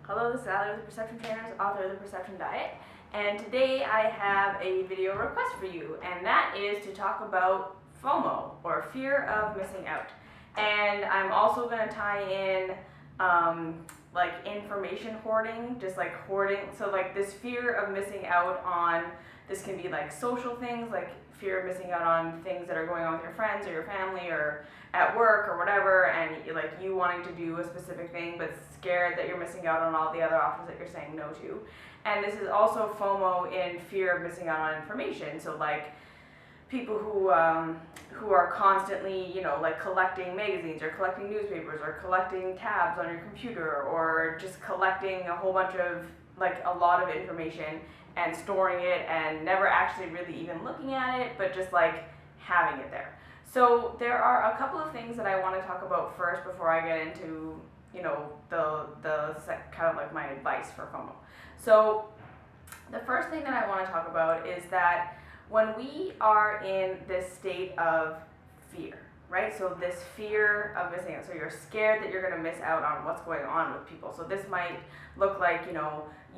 Hello, this is Allie with the Perception Trainers, author of The Perception Diet, and today I have a video request for you, and that is to talk about FOMO, or fear of missing out. And I'm also going to tie in like information hoarding, just like hoarding, so like this fear of missing out on, this can be like social things, like fear of missing out on things that are going on with your friends or your family or at work or whatever, and like you wanting to do a specific thing but scared that you're missing out on all the other options that you're saying no to. And this is also FOMO in fear of missing out on information. So like people who are constantly, like collecting magazines or collecting newspapers or collecting tabs on your computer or just collecting a whole bunch of, like, a lot of information and storing it and never actually really even looking at it, but just like having it there. So there are a couple of things that I want to talk about first before I get into, the kind of like my advice for FOMO. So the first thing that I want to talk about is that when we are in this state of fear, right? So this fear of missing out. So you're scared that you're going to miss out on what's going on with people. So this might look like,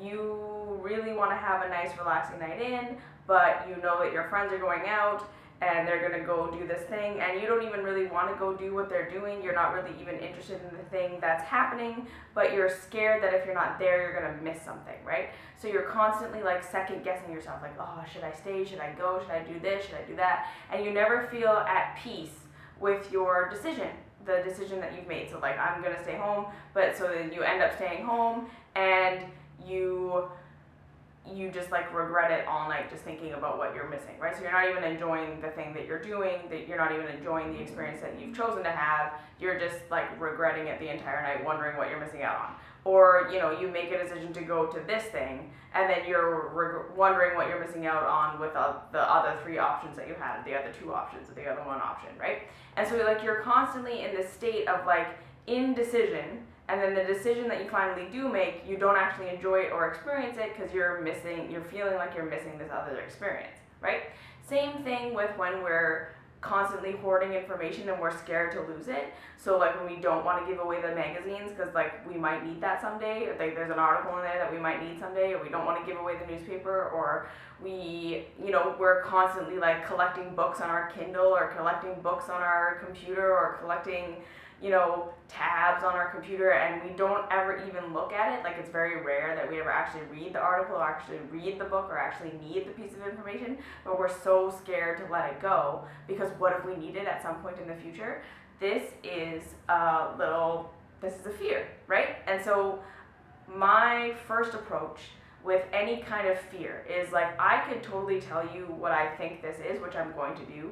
you really want to have a nice relaxing night in, but you know that your friends are going out and they're going to go do this thing, and you don't even really want to go do what they're doing. You're not really even interested in the thing that's happening, but you're scared that if you're not there, you're going to miss something, right? So you're constantly like second guessing yourself, like, oh, should I stay? Should I go? Should I do this? Should I do that? And you never feel at peace with your decision, the decision that you've made. So like, I'm going to stay home, but so then you end up staying home and you just like regret it all night just thinking about what you're missing, right? So you're not even enjoying the thing that you're doing, that you're not even enjoying the experience that you've chosen to have. You're just like regretting it the entire night, wondering what you're missing out on. Or, you make a decision to go to this thing and then you're wondering what you're missing out on with the other three options that you had, the other two options, or the other one option, right? And so like you're constantly in this state of like indecision. And then the decision that you finally do make, you don't actually enjoy it or experience it because you're feeling like you're missing this other experience, right? Same thing with when we're constantly hoarding information and we're scared to lose it. So like when we don't want to give away the magazines because like we might need that someday, or like there's an article in there that we might need someday, or we don't want to give away the newspaper, or we're constantly like collecting books on our Kindle or collecting books on our computer or collecting tabs on our computer, and we don't ever even look at it. Like, it's very rare that we ever actually read the article or actually read the book or actually need the piece of information, but we're so scared to let it go because what if we need it at some point in the future? This is a fear, right? And so my first approach with any kind of fear is like, I could totally tell you what I think this is, which I'm going to do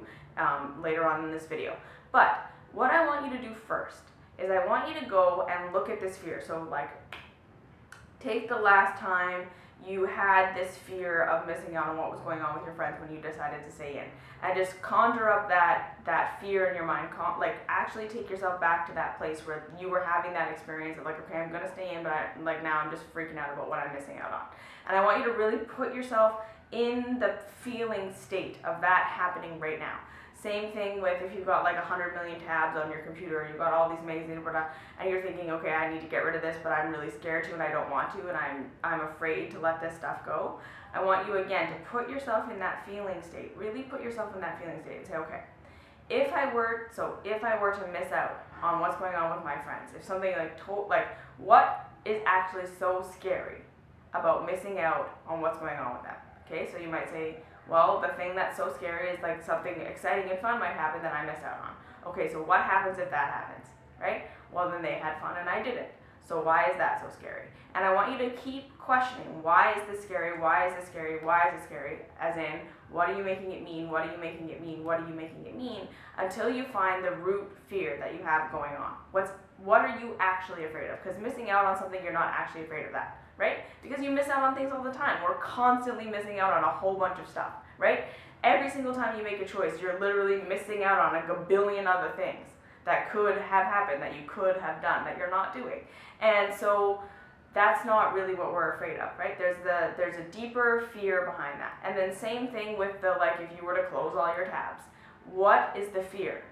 later on in this video. But what I want you to do first is I want you to go and look at this fear. So like, take the last time you had this fear of missing out on what was going on with your friends when you decided to stay in, and just conjure up that fear in your mind. Like, actually take yourself back to that place where you were having that experience of like, okay, I'm gonna stay in, but now I'm just freaking out about what I'm missing out on. And I want you to really put yourself in the feeling state of that happening right now. Same thing with if you've got like 100 million tabs on your computer, you've got all these magazines, and you're thinking, okay, I need to get rid of this, but I'm really scared to and I don't want to, and I'm afraid to let this stuff go. I want you again to put yourself in that feeling state. Really put yourself in that feeling state and say, okay, if I were to miss out on what's going on with my friends, if something what is actually so scary about missing out on what's going on with them? Okay, so you might say, well, the thing that's so scary is like something exciting and fun might happen that I miss out on. Okay, so what happens if that happens, right? Well, then they had fun and I didn't. So why is that so scary? And I want you to keep questioning, why is this scary? Why is this scary? Why is it scary? As in, what are you making it mean? What are you making it mean? What are you making it mean? Until you find the root fear that you have going on. What are you actually afraid of? Because missing out on something, you're not actually afraid of that. Right? Because you miss out on things all the time. We're constantly missing out on a whole bunch of stuff, right? Every single time you make a choice, you're literally missing out on a billion other things that could have happened, that you could have done, that you're not doing. And so that's not really what we're afraid of, right? There's a deeper fear behind that. And then same thing with if you were to close all your tabs. What is the fear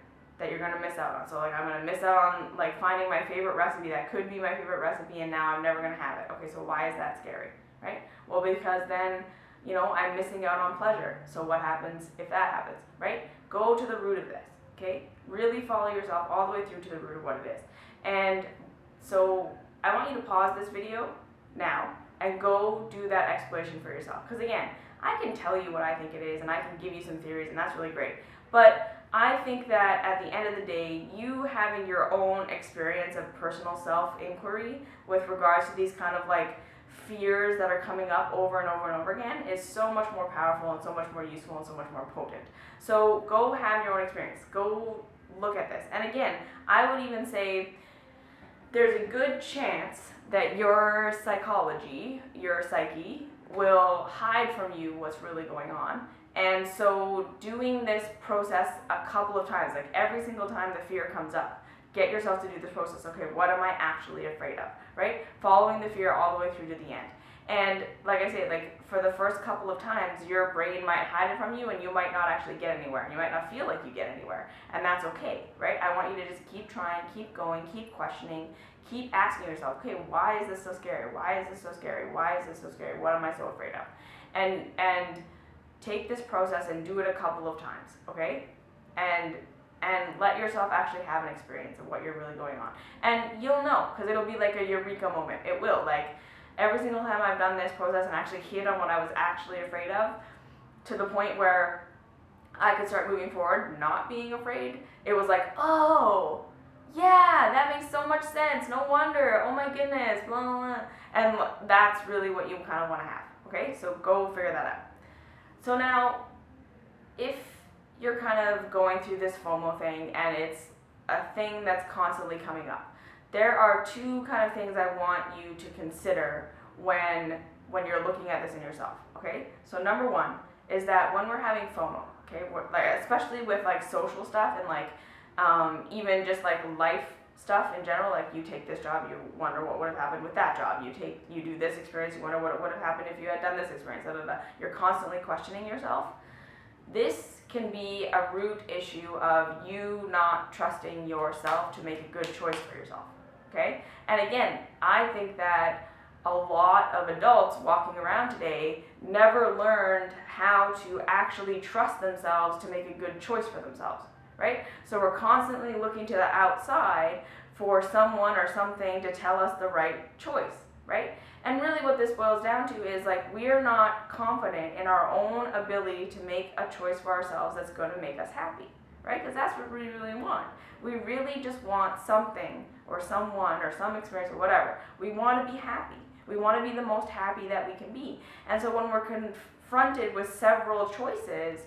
that you're going to miss out on. So like I'm going to miss out on like finding my favorite recipe that could be my favorite recipe and now I'm never going to have it. Okay, so why is that scary, right? Well, because then, you know, I'm missing out on pleasure. So what happens if that happens, right? Go to the root of this, okay? Really follow yourself all the way through to the root of what it is. And so I want you to pause this video now and go do that exploration for yourself. Because again, I can tell you what I think it is and I can give you some theories and that's really great. But I think that at the end of the day, you having your own experience of personal self-inquiry with regards to these kind of like fears that are coming up over and over and over again is so much more powerful and so much more useful and so much more potent. So go have your own experience. Go look at this. And again, I would even say there's a good chance that your psychology, your psyche, will hide from you what's really going on. And so doing this process a couple of times, like every single time the fear comes up, get yourself to do this process. Okay, what am I actually afraid of, right? Following the fear all the way through to the end. And like I say, like for the first couple of times, your brain might hide it from you and you might not actually get anywhere. You might not feel like you get anywhere. And that's okay, right? I want you to just keep trying, keep going, keep questioning, keep asking yourself, okay, why is this so scary? Why is this so scary? Why is this so scary? What am I so afraid of? And take this process and do it a couple of times, okay? And let yourself actually have an experience of what you're really going on. And you'll know, because it'll be like a eureka moment. It will. Like, every single time I've done this process and actually hit on what I was actually afraid of, to the point where I could start moving forward, not being afraid, it was like, oh, yeah, that makes so much sense. No wonder. Oh my goodness, blah, blah, blah. And that's really what you kind of want to have, okay? So go figure that out. So now, if you're kind of going through this FOMO thing and it's a thing that's constantly coming up, there are two kind of things I want you to consider when you're looking at this in yourself, okay? So number one is that when we're having FOMO, okay, like especially with like social stuff and like even just like life stuff in general, like you take this job, you wonder what would have happened with that job. You do this experience, you wonder what would have happened if you had done this experience. Da, da, da. You're constantly questioning yourself. This can be a root issue of you not trusting yourself to make a good choice for yourself. Okay? And again, I think that a lot of adults walking around today never learned how to actually trust themselves to make a good choice for themselves. Right? So we're constantly looking to the outside for someone or something to tell us the right choice, right? And really what this boils down to is like we're not confident in our own ability to make a choice for ourselves that's going to make us happy, right? Because that's what we really want. We really just want something or someone or some experience or whatever. We want to be happy. We want to be the most happy that we can be. And so when we're confronted with several choices,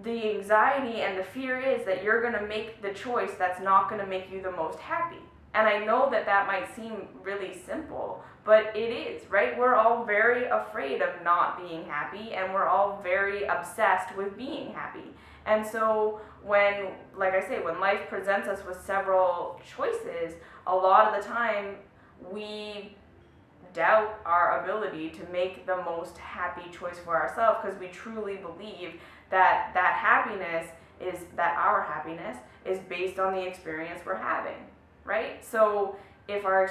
the anxiety and the fear is that you're going to make the choice that's not going to make you the most happy. And I know that that might seem really simple, but it is, right? We're all very afraid of not being happy, and we're all very obsessed with being happy. And so when, like I say, when life presents us with several choices, a lot of the time we doubt our ability to make the most happy choice for ourselves because we truly believe that our happiness is based on the experience we're having, right? So if our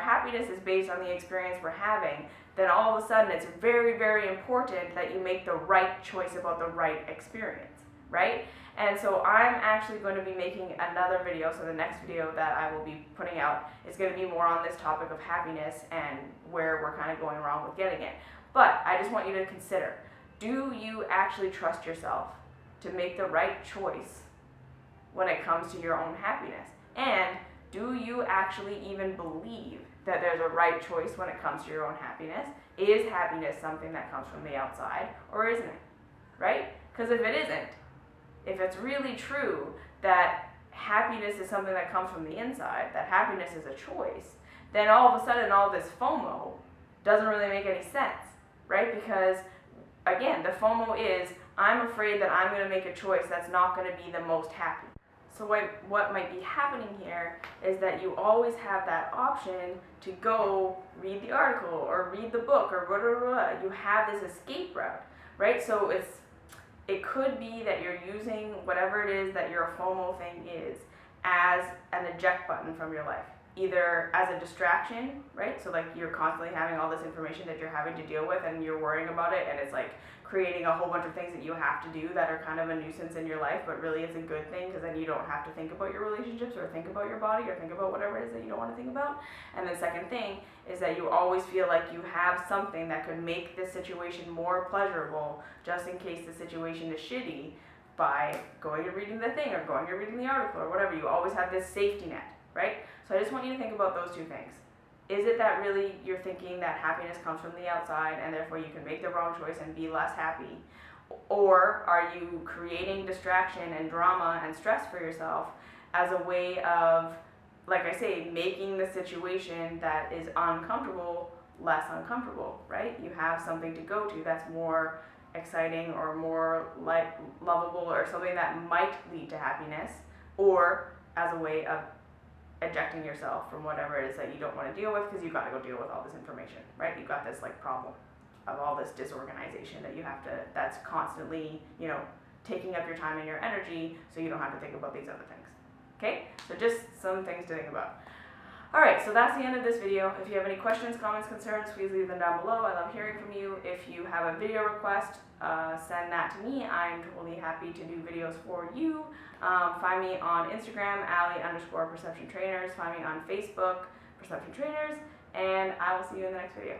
happiness is based on the experience we're having, then all of a sudden it's very, very important that you make the right choice about the right experience, right? And so I'm actually going to be making another video, so the next video that I will be putting out is going to be more on this topic of happiness and where we're kind of going wrong with getting it. But I just want you to consider, do you actually trust yourself to make the right choice when it comes to your own happiness? And do you actually even believe that there's a right choice when it comes to your own happiness? Is happiness something that comes from the outside, or isn't it? Right? Because if it isn't, if it's really true that happiness is something that comes from the inside, that happiness is a choice, then all of a sudden all this FOMO doesn't really make any sense, right? Because again, the FOMO is, I'm afraid that I'm going to make a choice that's not going to be the most happy. So what might be happening here is that you always have that option to go read the article or read the book or blah, blah, blah. You have this escape route, right? So it could be that you're using whatever it is that your FOMO thing is as an eject button from your life. Either as a distraction, right? So like you're constantly having all this information that you're having to deal with and you're worrying about it, and it's like creating a whole bunch of things that you have to do that are kind of a nuisance in your life, but really it's a good thing because then you don't have to think about your relationships or think about your body or think about whatever it is that you don't want to think about. And the second thing is that you always feel like you have something that could make this situation more pleasurable just in case the situation is shitty by going and reading the thing or going and reading the article or whatever. You always have this safety net, right? So I just want you to think about those two things. Is it that really you're thinking that happiness comes from the outside and therefore you can make the wrong choice and be less happy? Or are you creating distraction and drama and stress for yourself as a way of, like I say, making the situation that is uncomfortable less uncomfortable, right? You have something to go to that's more exciting or more lovable or something that might lead to happiness, or as a way of ejecting yourself from whatever it is that you don't want to deal with because you've got to go deal with all this information, right? You've got this like problem of all this disorganization that you have to, that's constantly, you know, taking up your time and your energy so you don't have to think about these other things. Okay? So just some things to think about. Alright, so that's the end of this video. If you have any questions, comments, concerns, please leave them down below. I love hearing from you. If you have a video request, send that to me. I'm totally happy to do videos for you. Find me on Instagram, Ali_perception trainers. Find me on Facebook, Perception Trainers, and I will see you in the next video.